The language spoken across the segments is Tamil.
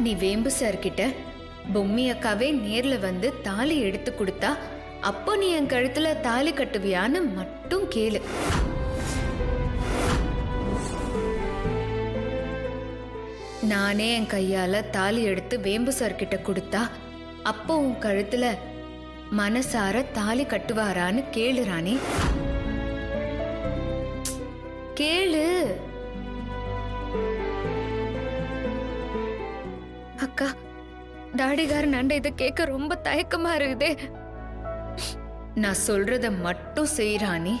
நீ வேம்பு சார் கிட்ட பொம்மி அக்காவே நேர்ல வந்து தாலி எடுத்து கொடுத்தா அப்போ நீ என் கழுத்துல தாலி கட்டுவியான்னு மட்டும் கேளு. நானே என் கையால தாலி எடுத்து வேம்பு சார் கிட்ட கொடுத்தா அப்போ உன் கழுத்துல மனசார தாலி கட்டுவாரான்னு கேளு ராணி. கேளு. அக்கா, டாடிகாரன் அண்ட இதை கேட்க ரொம்ப தயக்கமா இருக்குதே. நான் சொல்றத மட்டும் செய்யறானி.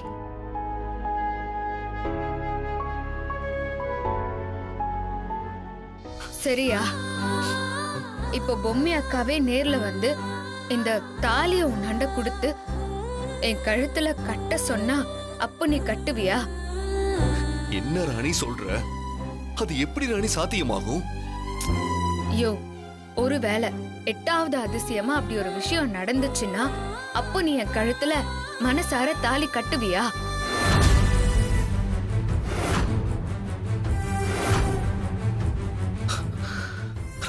சரியா? இப்போ பொம்மி அக்காவே நேர்ல வந்து இந்த தாலிய உன்னாண்ட கொடுத்து என் கழுத்துல கட்ட சொன்னா அப்ப நீ கட்டுவியா? என்ன ராணி சொல்ற? அது எப்படி ராணி சாத்தியமாகும்? யோ, ஒருவேளை 8வது அதிசயமா அப்படி ஒரு விஷயம் நடந்துச்சுன்னா அப்போ நீ என் கழுத்துல மனசார தாலி கட்டுவியா?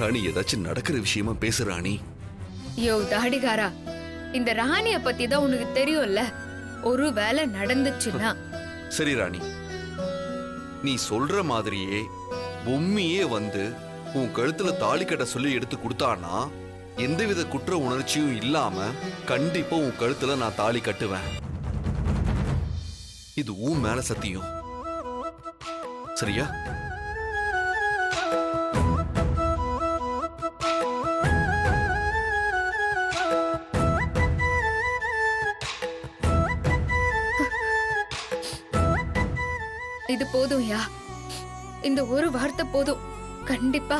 ராணி ஏதாச்சும் நடக்கிற விஷயமா பேசு ராணி. யோ தாடிகாரா, இந்த ராணிய பத்தி தான் உனக்கு தெரியும்ல. ஒருவேளை நடந்துச்சுன்னா. சரி ராணி, நீ சொல்ற மாதிரியே பொம்மியே வந்து உன் கழுத்துல தாலி கட்ட சொல்லி எடுத்து கொடுத்தானா எந்தவித குற்ற உணர்ச்சியும் இல்லாம கண்டிப்பா உன் கழுத்துல நான் தாலி கட்டுவேன். இது உன் மேல சத்தியம். சரியா? இது போதும்யா, இந்த ஒரு வார்த்தை போதும். கண்டிப்பா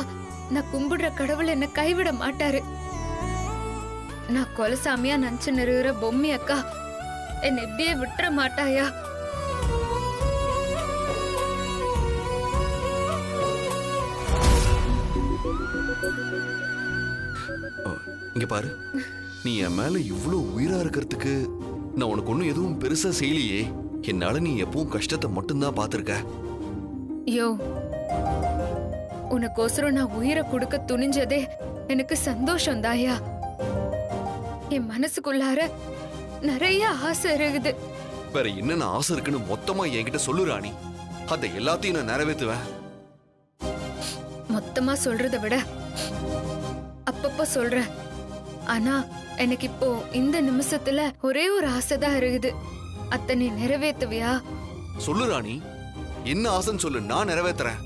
நான் கும்பிடுற கடவுள் என்ன கைவிட மாட்டாரு. நான் கொலசாமியா நினைச்சு நிறுவுற பொம்மி அக்கா என்ன இப்படியே விட்டுற மாட்டாயா? இங்க பாரு, நீ என் மேல இவ்வளவு உயிரா இருக்கிறதுக்கு நான் உனக்கு ஒண்ணும் எதுவும் பெருசா செய்யலையே. என்னால நீ எப்பவும் கஷ்டத்தை மட்டும்தான் பாத்திருக்க. யோ, உனக்கோசரம் நான் உயிரை கொடுக்க துணிஞ்சதே எனக்கு சந்தோஷம் தாயா. என் மனசுக்குள்ளார நிறைய ஆசை இருக்குது. வேற என்னென்ன ஆசை இருக்குன்னு மொத்தமா என்கிட்ட சொல்லு ராணி. அதை எல்லாத்தையும் நான் நிறைவேற்றுவேன். மொத்தமா சொல்றதை விட அப்பப்ப சொல்றேன். ஆனா எனக்கு இப்போ இந்த நிமிஷத்துல ஒரே ஒரு ஆசைதான் இருக்குது. அத்தை நீ நிறைவேத்துவியா? சொல்லு ராணி, என்ன ஆசைன்னு சொல்லு, நான் நிறைவேத்துறேன்.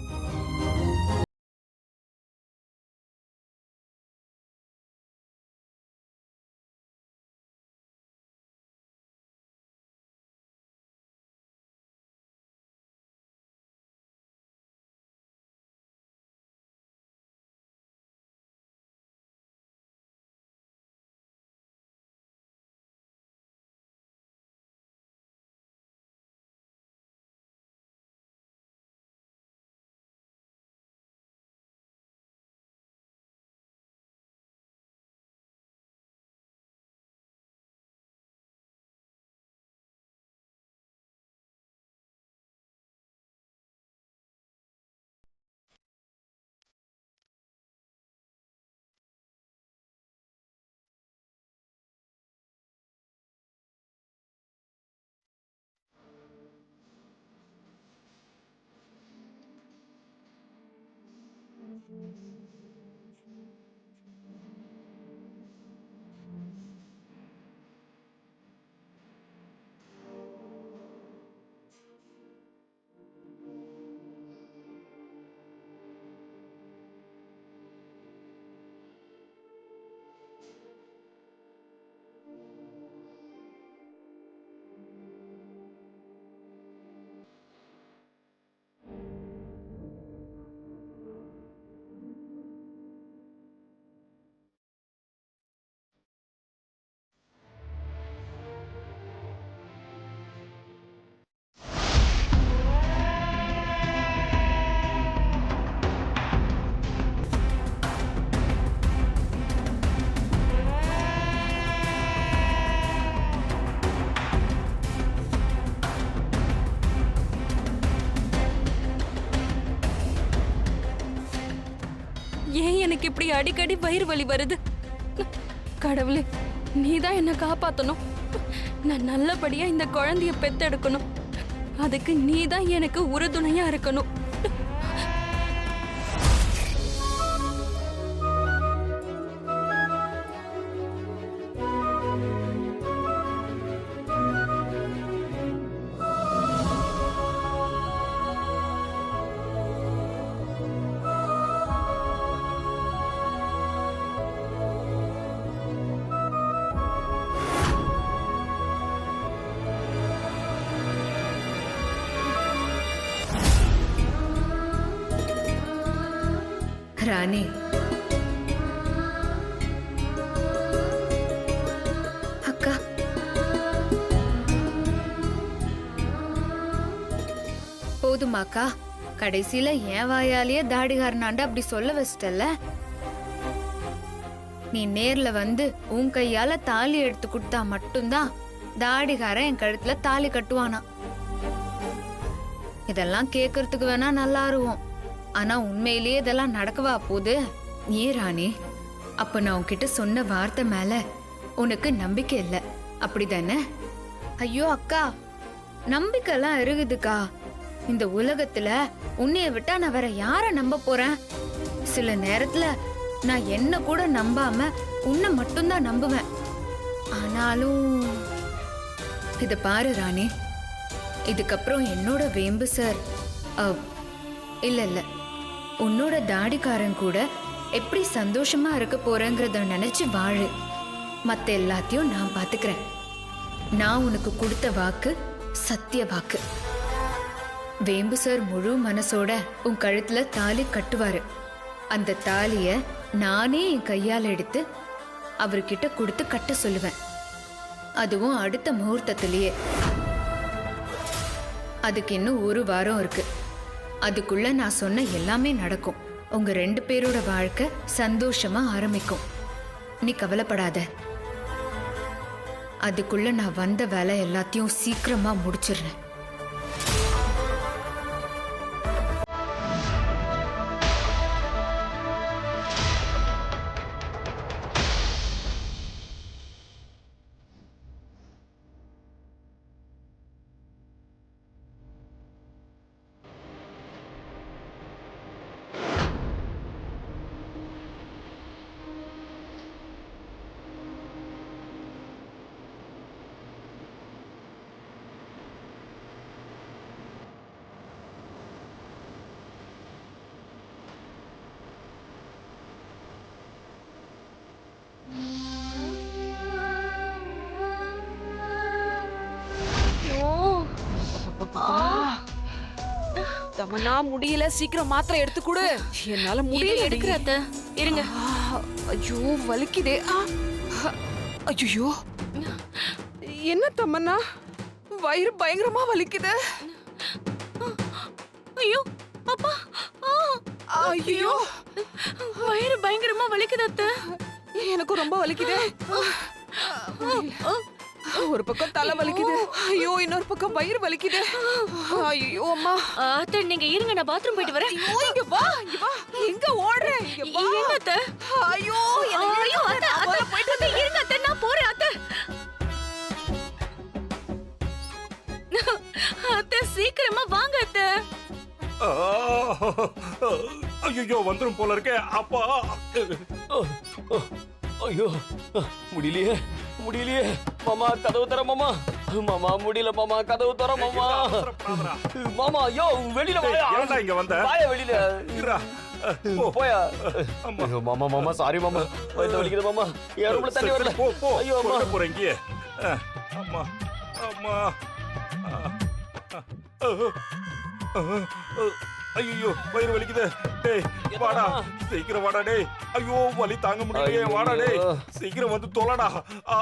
ஏன் எனக்கு இப்படி அடிக்கடி வயிறு வலி வருது? கடவுளே, நீதான் என்ன காப்பாத்தணும். நான் நல்லபடியா இந்த குழந்தைய பெத்தெடுக்கணும். அதுக்கு நீதான் எனக்கு உறுதுணையா இருக்கணும். ராணி, அக்கா, போதுமாக்கா? கடைசியில என் வாயாலேயே தாடிகாரனாண்ட அப்படி சொல்ல வச்சிட்டல. நீ நேர்ல வந்து உன் கையால தாலி எடுத்து கொடுத்தா மட்டும்தான் தாடிகாரன் என் கழுத்துல தாலி கட்டுவானா. இதெல்லாம் கேக்குறதுக்கு வேணா நல்லா இருக்கும், ஆனா உண்மையிலேயே இதெல்லாம் நடக்கவா போகுது? ஏன் ராணி, அப்ப நான் உன்கிட்ட சொன்ன வார்த்தை மேல உனக்கு நம்பிக்கை இல்ல, அப்படிதானே? ஐயோ அக்கா, நம்பிக்கைலாம் இருக்குதுக்கா. இந்த உலகத்துல உன்னைய விட்டா நான் வேற யார நம்ப போறேன்? சில நேரத்துல நான் என்ன கூட நம்பாம உன்னை மட்டும்தான் நம்புவேன். ஆனாலும் இத பாரு ராணி, இதுக்கப்புறம் என்னோட வேம்பு சார் இல்ல உன்னோட தாடிக்காரன் கூட எப்படி சந்தோஷமா இருக்க போறேங்கிறத நினைச்சு வாழு. மத்த எல்லாத்தையும் நான் பாத்துக்கிறேன். நான் உனக்கு கொடுத்த வாக்கு சத்திய வாக்கு. வேம்பு சார் முழு மனசோட உன் கழுத்துல தாலி கட்டுவாரு. அந்த தாலிய நானே என் கையால் எடுத்து அவர்கிட்ட கொடுத்து கட்ட சொல்லுவேன். அதுவும் அடுத்த முகூர்த்தத்திலேயே. அதுக்கு இன்னும் 1 வாரம் இருக்கு. அதுக்குள்ள நான் சொன்ன எல்லாமே நடக்கும். உங்க 2 பேரோட வாழ்க்கை சந்தோஷமா ஆரம்பிக்கும். நீ கவலைப்படாத. அதுக்குள்ள நான் வந்த வேலை எல்லாத்தையும் சீக்கிரமா முடிச்சிடுறேன். தமன்னா, முடியல, சீக்கிரம் மாத்திரை எடுத்து கொடு. என்னால முடியல. எடுக்கிறத இருங்க. ஐயோ வலிக்குதே. ஐயோ, என்ன தமன்னா, வயிறு பயங்கரமா வலிக்குது. ஐயோ அப்பா, ஐயோ வயிறு பயங்கரமா வலிக்குது அத்தை. எனக்கு ரொம்ப வலிக்குது. ஒரு பக்கம் தலை வலிக்குது. ஐயோ, இன்னொரு பக்கம் வயிறு வலிக்குது. ஐயோ அம்மா. அத்தை நீங்க இருங்க, நான் பாத்ரூம் போயிட்டு வரேன். ஐயோ, இங்க வா, இங்க வா. எங்க ஓடுற? இங்க வா. என்ன அத்தை? ஐயோ, ஐயோ அத்தை, அத்தை போயிட்டு அத்தை, இருங்க அத்தை, நான் போறேன் அத்தை. அத்தை சீக்கிரமா வாங்க அத்தை. ஐயோ, வந்துரும் போல இருக்கே. அப்பா, ஐயோ, முடியலையே முடியலையே. மாமா கதவு தர மாமா. மாமா முடியல மாமா, கதவு தர மாமா. மாமா ஐயோ, வெளியில வாயா. ஏன்டா இங்க வந்த? வாயா வெளியில. இருடா. போயா. மாமா மாமா சாரி மாமா, வயித்து வலிக்குது மாமா. என் ரூம்ல தண்ணி வரல. போ போ. ஐயோ அம்மா போறேங்க. அம்மா அம்மா. ஐயோ, வயிறு வலிக்குது. டேய் வாடா, சீக்கிரம் வாடா டேய். ஐயோ வலி தாங்க முடியலையே. வாடா டேய், சீக்கிரம் வந்து தொலைடா.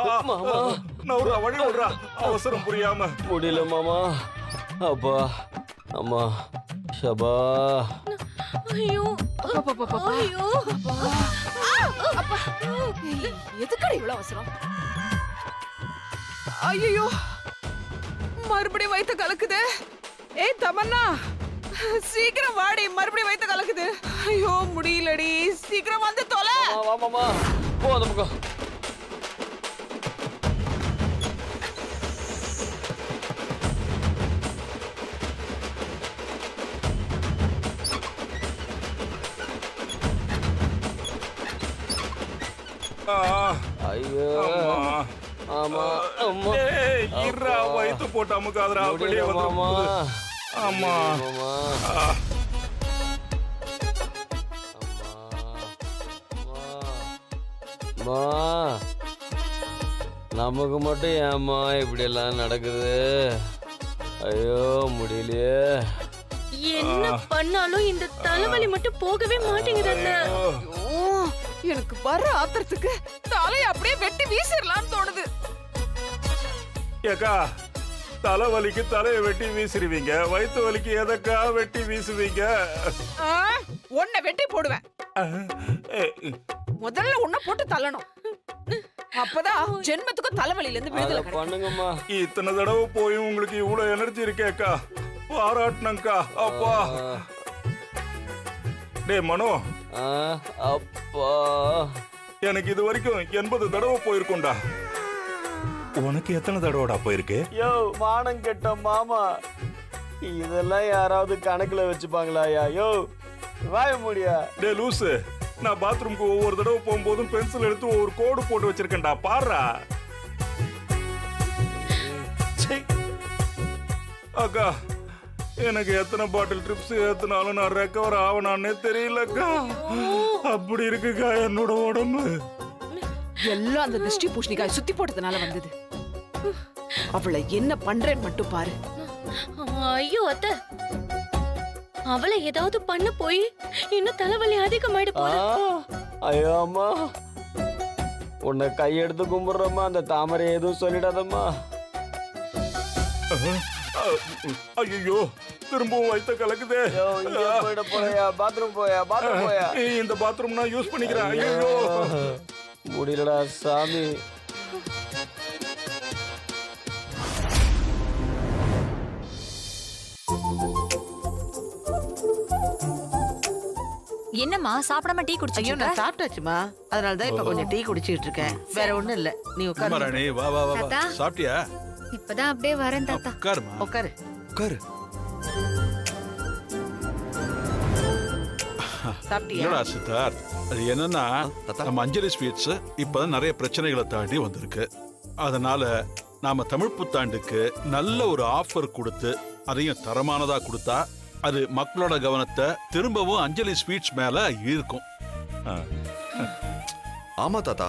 மாமா நவுறா, வழி விடுறா. அவசரம் புரியாம. முடியல மாமா. அப்பா அம்மா ஷபா. ஐயோ ஐயோ, எதுக்கடி இவ்வளவு அவசரம்? ஐயோ, மறுபடியும் வயித்து கலக்குது. ஏய் தமன்னா, சீக்கிரம் வாடி, மறுபடியும் வயித்து கலக்குது. ஐயோ முடியலடி, சீக்கிரம் வந்து தொலை. வா மாமா, போ அந்த பக்கம். ஐயோ ஆமா அம்மா, இருடா, வயித்து போட்டு அமுக்காதடா, வெளியே மாமா. வந்துரும். ஆமா மாமா. அம்மா, நமக்கு மட்டும் ஏம்மா இப்படி எல்லாம் நடக்குது? ஐயோ முடியலையே. என்ன பண்ணாலும் இந்த தலைவலி மட்டும் போகவே மாட்டேங்குது அண்ணா. ஐயோ, எனக்கு வர ஆத்திரத்துக்கு தலையை அப்படியே வெட்டி வீசிடலாம்னு தோணுது. ஏக்கா, தலைவலிக்கு தலையை வெட்டி வீசிடுவீங்க, வயிற்று வலிக்கு எதக்கா வெட்டி வீசுவீங்க? உன்னை வெட்டி போடுவேன். முதல்ல உன்னை போட்டு தள்ளணும், அப்பதான் ஜென்மத்துக்கும் தலைவலியில இருந்து விடுதலை அதை கிடைக்கும். பண்ணுங்கம்மா. இத்தனை தடவை போய் உங்களுக்கு இவ்வளவு எனர்ஜி இருக்கேக்கா, பாராட்டணும்க்கா. அப்பா டேய் மனோ, ஆ, அப்பா எனக்கு இது வரைக்கும் 80 தடவை போயிருக்கோண்டா. உனக்கு எத்தனை தடவைடா போயிருக்கு? யோ மானம் கெட்ட மாமா, இதெல்லாம் யாராவது கணக்குல வச்சுப்பாங்களாயா? யோ வாய முடியா? டே லூசு, நான் பாத்ரூம்க்கு ஒவ்வொரு தடவை போகும்போதும் பென்சில் எடுத்து ஒவ்வொரு கோடு போட்டு வச்சிருக்கேன்டா, பாருடா. அக்கா, எனக்கு எத்தனை பாட்டில் ட்ரிப்ஸ் ஏத்தினாலும் நான் ரெக்கவர் ஆவனானே தெரியலக்கா. அப்படி இருக்குக்கா என்னோட உடம்பு. எல்லாம் அந்த திருஷ்டி பூஷணிக்காய் சுத்தி போட்டதுனால வந்தது. அவளை என்ன பண்றேன்னு மட்டும் பாரு. ஐயோ அத்தை, அவளை ஏதாவது பண்ண போய் இன்னும் தலைவலி அதிகமாயிட ஆ, போகுது. ஐயோ அம்மா, உன்னை கையெடுத்து கும்பிடுறம்மா, அந்த தாமரை எதுவும் சொல்லிடாதம்மா. ஐயோ, திரும்பவும் வயித்த கலக்குதே. யோ, இங்கே போயிட போயா, பாத்ரூம் போயா, பாத்ரூம் போயா. இந்த பாத்ரூம் நான் யூஸ் பண்ணிக்கிறேன். ஐயோ, முடியலடா சாமி. என்னம்மா சாப்பிடாம டீ ஐயோ, குடிச்சிட்டு நான் சாப்பிட்டாச்சுமா, அதனாலதான் இப்ப கொஞ்சம் டீ குடிச்சிட்டு இருக்கேன். வேற ஒண்ணும் இல்ல, நீ உட்காரு. ராணி, வா வா வா வா. தாத்தா. சாப்பிட்டியா? இப்பதான் அப்படியே வரேன் தாத்தா. உட்காருமா. உட்காரு. உட்காரு. சாப்பிட்டியா? இல்லடா சித்தார்த், அது என்னன்னா தாத்தா. நம்ம அஞ்சலி ஸ்வீட்ஸ் இப்பதான் நிறைய பிரச்சனைகளை தாண்டி வந்திருக்கு. அதனால நாம தமிழ் புத்தாண்டுக்கு நல்ல ஒரு ஆஃபர் கொடுத்து அதையும் தரமானதா கொடுத்தா அது மக்களோட கவனத்தை திரும்பவும் அஞ்சலி ஸ்வீட்ஸ் மேல ஈர்க்கும். ஆமா தாத்தா,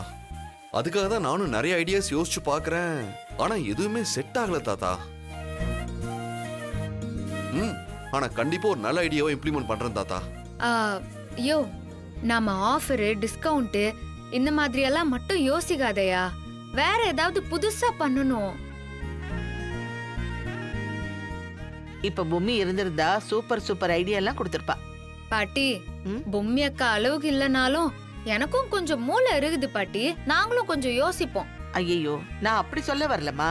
அதுக்காக தான் நானும் நிறைய ஐடியாஸ் யோசிச்சு பாக்குறேன். ஆனா எதுவுமே செட் ஆகல தாத்தா. ஆனா கண்டிப்பா ஒரு நல்ல ஐடியாவை இம்ப்ளிமெண்ட் பண்றேன் தாத்தா. யோ, நாம ஆஃபரு, டிஸ்கவுண்ட் இந்த மாதிரி எல்லாம் மட்டும் யோசிக்காதயா. வேற ஏதாவது புதுசா பண்ணணும். இப்ப பொம்மி இருந்திருந்தா சூப்பர் சூப்பர் ஐடியா எல்லாம் கொடுத்திருப்பா. பாட்டி, ம்? பொம்மி அக்கா அளவுக்கு இல்லனாலும் எனக்கும் கொஞ்சம் மூளை இருக்குது பாட்டி. நாங்களும் கொஞ்சம் யோசிப்போம். ஐயோ, நான் அப்படி சொல்ல வரலமா.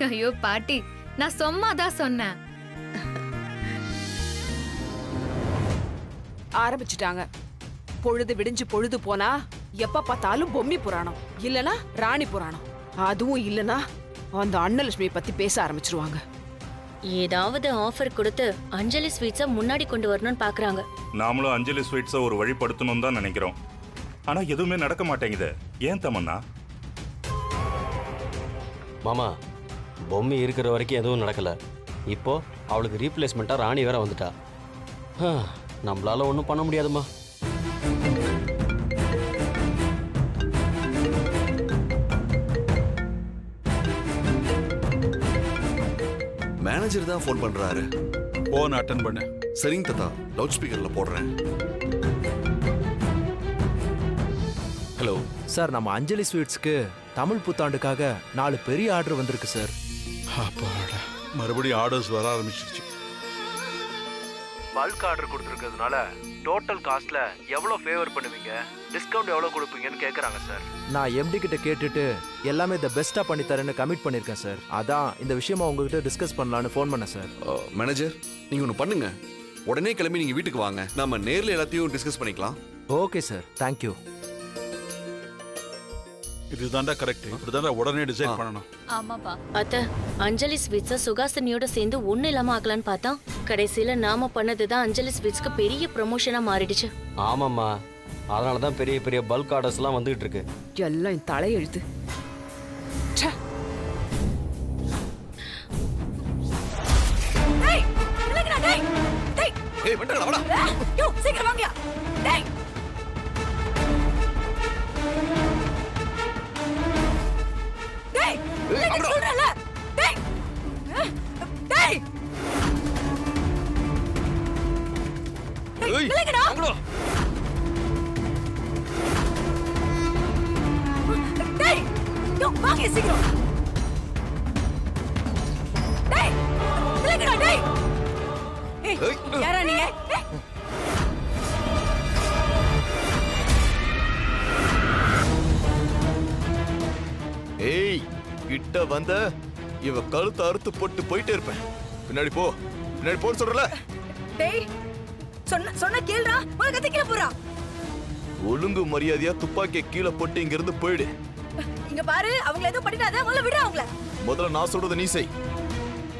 ஐயோ பாட்டி, நான் சும்மாதான் சொன்னேன். ஆரம்பிச்சுட்டாங்க. பொழுது விடிஞ்சு பொழுது போனா எப்ப பார்த்தாலும் பொம்மி புராணம், இல்லனா ராணி புராணம், அதுவும் இல்லனா அந்த அன்னலட்சுமி பத்தி பேச ஆரம்பிச்சிருவாங்க. ஏதாவது ஆஃபர் கொடுத்து அஞ்சலி ஸ்வீட்ஸை முன்னாடி கொண்டு வரணும்னு பாக்குறாங்க. நாமளும் அஞ்சலி ஸ்வீட்ஸை ஒரு வழிபடுத்தணும் தான் நினைக்கிறோம். ஆனா எதுவுமே நடக்க மாட்டேங்குது. ஏன் தமன்னா? மாமா, பொம்மை இருக்கிற வரைக்கும் எதுவும் நடக்கல. இப்போ அவளுக்கு ரீப்ளேஸ்மெண்ட்டாக ராணி வேற வந்துட்டா. நம்மளால ஒன்றும் பண்ண முடியாதுமா. மேனேஜர் தான் ஃபோன் பண்றாரு. போன் அட்டன் பண்ணு. சரிங்க தாத்தா, லவுட் ஸ்பீக்கர்ல போடுறேன். ஹலோ சார், நம்ம அஞ்சலி ஸ்வீட்ஸ்க்கு தமிழ் புத்தாண்டுக்காக 4 பெரிய ஆர்டர் வந்திருக்கு சார். அப்பாடா, மறுபடியும் ஆர்டர்ஸ் வர ஆரம்பிச்சிருச்சு. பல்க் ஆர்டர் கொடுத்துருக்கிறதுனால டோட்டல் காஸ்ட்ல எவ்வளோ ஃபேவர் பண்ணுவீங்க, டிஸ்கவுண்ட் எவ்வளோ கொடுப்பீங்கன்னு கேட்குறாங்க சார். நான் எம்டி கிட்ட கேட்டுட்டு எல்லாமே த பெஸ்ட்டாக பண்ணி தரேன்னு கமிட் பண்ணியிருக்கேன் சார். அதான் இந்த விஷயமா உங்ககிட்ட டிஸ்கஸ் பண்ணலான்னு ஃபோன் பண்ணேன் சார். மேனேஜர், நீங்க ஒன்று பண்ணுங்க. உடனே கிளம்பி நீங்க வீட்டுக்கு வாங்க, நம்ம நேர்ல எல்லாத்தையும் டிஸ்கஸ் பண்ணிக்கலாம். Okay sir, thank you. இதுதான்டா கரெக்ட். இப்படிதான்டா உடனே டிசைட் பண்ணணும். ஆமாப்பா. அத்த, அஞ்சலி ஸ்வீட்ஸை சுகாசினியோட சேர்ந்து ஒண்ணு இல்லாம ஆக்கலான்னு பார்த்தா கடைசியில நாம பண்ணதுதான் அஞ்சலி ஸ்வீட்ஸ்க்கு பெரிய ப்ரமோஷனா மாறிடுச்சு. ஆமாம்மா, அதனால தான் பெரிய பெரிய பல்க் ஆர்டர்ஸ்லாம் வந்துகிட்டு இருக்கு. எல்லாம் என் தலையெழுத்து. ச்சே. ஏய் வெண்டடா வாடா. சீக்கிரம் வாங்கயா. டேய். டேய். சொல்றல. டேய். டேய். ஏய் வாங்கடா. டேய். வாங்க சீக்கிரம். டேய். விலகுடா டேய். ஏய், யாரா நீங்க? ஏய், கிட்ட வந்த இவ கழுத்தை அறுத்து போட்டு போயிட்டே இருப்பேன். பின்னாடி போ, பின்னாடி போன்னு சொல்றல. டேய். சொன்ன கேளுடா. உன கத்திக்கல போறா. ஒழுங்கு மரியாதையா துப்பாக்கியை கீழே போட்டு இங்க இருந்து போயிடு. இங்க பாரு, அவங்கள எதுவும் பண்ணிடாத. முதல்ல விடு அவங்கள. முதல்ல நான் சொல்றத நீ செய்.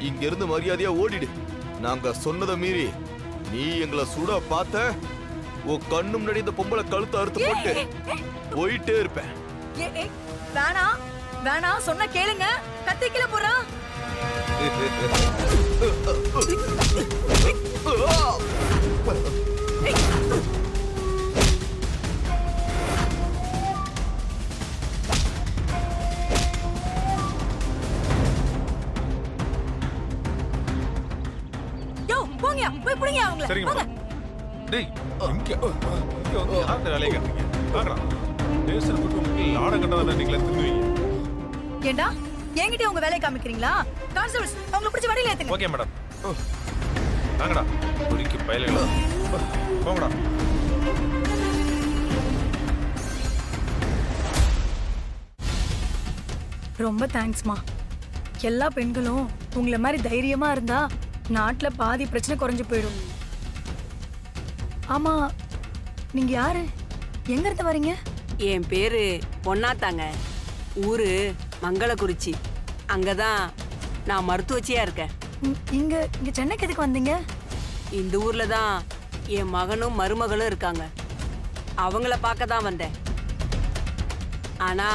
இங்க இருந்து மரியாதையா ஓடிடு. நாங்க சொன்னதை மீறி நீ எங்களை சுட பார்த்த உன் கண்ணு முன்னாடி இந்த பொம்பளை கழுத்தை அறுத்து போட்டு போயிட்டே இருப்பேன். வேணாம் சொன்ன கேளுங்க. கத்திக்கல போறா. போங்கயா, போய் புடிங்க அவங்கள. சரிங்க போங்க. டேய் இங்க வந்து யார் இந்த வேலையை கட்டுறீங்க? வாங்கடா. தேசல் குடும்பம் லாடம் கட்டறத நீங்களே திரும்புவீங்க. ஏண்டா என்கிட்ட உங்க வேலையை காமிக்கிறீங்களா? கான்ஸ்டபிள்ஸ் அவங்கள பிடிச்சி வண்டியில ஏத்துங்க. Okay madam. வாங்கடா. குடிக்கு பயலுங்களா. போங்கடா. ரொம்ப தேங்க்ஸ்மா. எல்லா பெண்களும் உங்களை மாதிரி தைரியமா இருந்தா நாட்டுல பாதி பிரச்சனை குறைஞ்சு போயிடும். ஆமா, நீங்க யாரு? எங்க இருந்து வரீங்க? என் பேரு பொன்னாத்தாங்க. ஊரு மங்களக்குறிச்சி. அங்கதான் நான் மருத்துவச்சியா இருக்கேன். இங்க இங்க சென்னைக்கு எதுக்கு வந்தீங்க? இந்த ஊர்ல தான் என் மகனும் மருமகளும் இருக்காங்க. அவங்கள பார்க்க தான் வந்தேன். ஆனா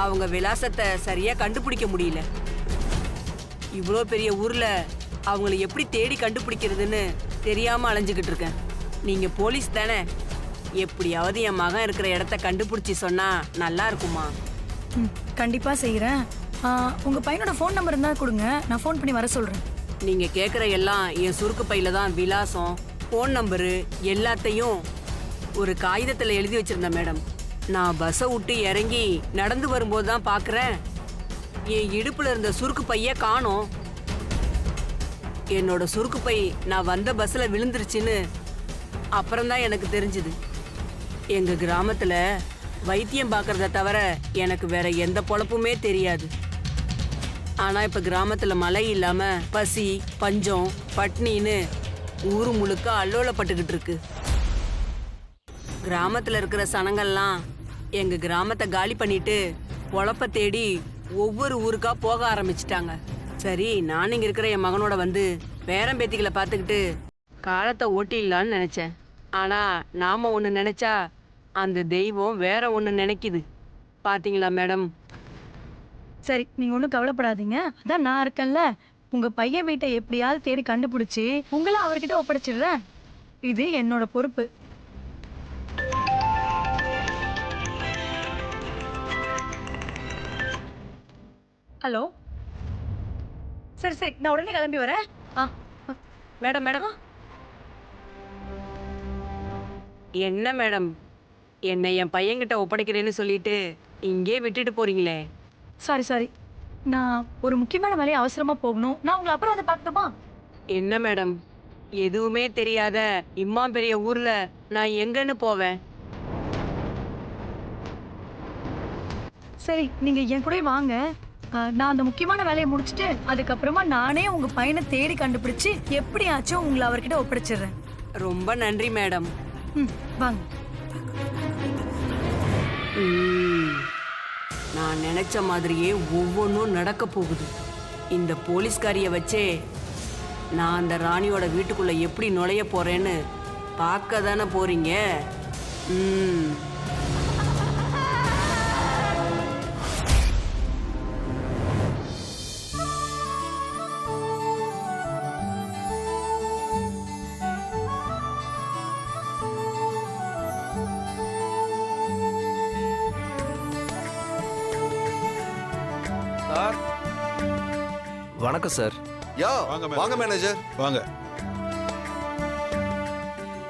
அவங்க விலாசத்தை சரியா கண்டுபிடிக்க முடியல. இவ்வளோ பெரிய ஊர்ல அவங்கள எப்படி தேடி கண்டுபிடிக்கிறதுன்னு தெரியாம அலைஞ்சுக்கிட்டு இருக்கேன். நீங்க போலீஸ் தானே? எப்படியாவது என் மகன் இருக்கிற இடத்த கண்டுபிடிச்சி சொன்னா நல்லா இருக்குமா? கண்டிப்பா செய்யறேன். உங்க பையனோட ஃபோன் நம்பர் இருந்தா கொடுங்க, நான் ஃபோன் பண்ணி வர சொல்றேன். நீங்க கேட்குற எல்லாம் என் சுருக்கு பையில தான் விலாசம், ஃபோன் நம்பரு எல்லாத்தையும் ஒரு காகிதத்தில் எழுதி வச்சிருந்தேன் மேடம். நான் பஸ்ஸை விட்டு இறங்கி நடந்து வரும்போது தான் பார்க்குறேன் என் இடுப்புல இருந்த சுருக்கு பைய காணோம். என்னோட சுருக்கு பை நான் வந்த பஸ்ல விழுந்துருச்சுன்னு அப்புறம்தான் எனக்கு தெரிஞ்சுது. எங்க கிராமத்துல வைத்தியம் பார்க்கறத தவிர எனக்கு வேற எந்த பொழப்புமே தெரியாது. ஆனா இப்ப கிராமத்துல மழை இல்லாம பசி, பஞ்சம், பட்னின்னு ஊரு முழுக்க அல்லோலப்பட்டுக்கிட்டு இருக்கு. கிராமத்துல இருக்கிற சனங்கள்லாம் எங்க கிராமத்தை காலி பண்ணிட்டு பொழப்ப தேடி ஒவ்வொரு ஊருக்கா போக ஆரம்பிச்சிட்டாங்க. சரி, நான் இங்க இருக்கிற என் மகனோட வந்து பேரம்பேத்திகளை பார்த்துக்கிட்டு காலத்தை ஓட்டிடலான்னு நினைச்சேன். ஆனா நாம ஒண்ணு நினைச்சா அந்த தெய்வம் வேற ஒண்ணு நினைக்குது. பாத்தீங்களா மேடம்? சரி, நீங்க ஒன்றும் கவலைப்படாதீங்க. அதான் நான் இருக்கேன்ல. உங்க பையன் வீட்டை எப்படியாவது தேடி கண்டுபிடிச்சி உங்களை அவர்கிட்ட ஒப்படைச்சிடுறேன். இது என்னோட பொறுப்பு. ஹலோ, சரி சரி, நான் உடனே கிளம்பி வரேன். மேடம் மேடம் என்ன மேடம், என்னை என் பையன்கிட்ட ஒப்படைக்கிறேன்னு சொல்லிட்டு இங்கே விட்டுட்டு போறீங்களே? சாரி சாரி, நான் ஒரு முக்கியமான வேலையை அவசரமா போகணும். நான் உங்களை அப்புறம் வந்து பார்க்கணுமா? என்ன மேடம், எதுவுமே தெரியாத இம்மா பெரிய ஊர்ல நான் எங்கன்னு போவேன்? சரி, நீங்க என் கூட வாங்க. நான் அந்த முக்கியமான வேலையை முடிச்சுட்டு அதுக்கப்புறமா நானே உங்க பையனை தேடி கண்டுபிடிச்சு எப்படியாச்சும் உங்களை அவர்கிட்ட ஒப்படைச்சிடுறேன். ரொம்ப நன்றி மேடம். வாங்க. நான் நினைச்ச மாதிரியே ஒவ்வொன்றும் நடக்க போகுது. இந்த போலீஸ்காரிய வச்சே நான் அந்த ராணியோட வீட்டுக்குள்ள எப்படி நுழைய போறேன்னு பார்க்க தானே போறீங்க. சார் வணக்கம் சார். யா வாங்க, வாங்க மேனேஜர். வாங்க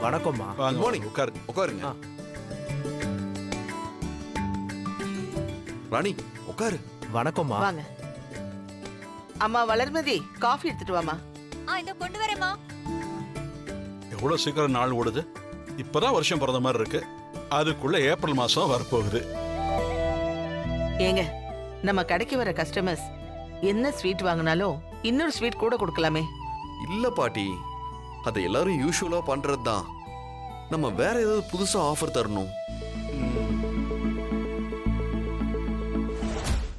வணக்கம்மா. வாங்க morning. உட்காருங்க. உட்காருங்க. ராணி உட்காரு. வணக்கம்மா. வாங்க. அம்மா வளர்மதி, காஃபி எடுத்துட்டு வாமா. இத கொண்டு வரேம்மா. எவ்வளவு சீக்கிரம் நாள் ஓடுது. இப்பதான் வருஷம் பிறந்த மாதிரி இருக்கு. அதுக்குள்ள ஏப்ரல் மாசம் வரப்போகுது. ஏங்க, நம்ம கடைக்கு வர கஸ்டமர்ஸ் என்ன ஸ்வீட் வாங்கினாலும் இன்னொரு ஸ்வீட் கூட கொடுக்கலாமே. இல்ல பாட்டி, அதை எல்லாரும் யூஷுவலா பண்றது தான். நம்ம வேற ஏதாவது புதுசா ஆஃபர் தரணும்.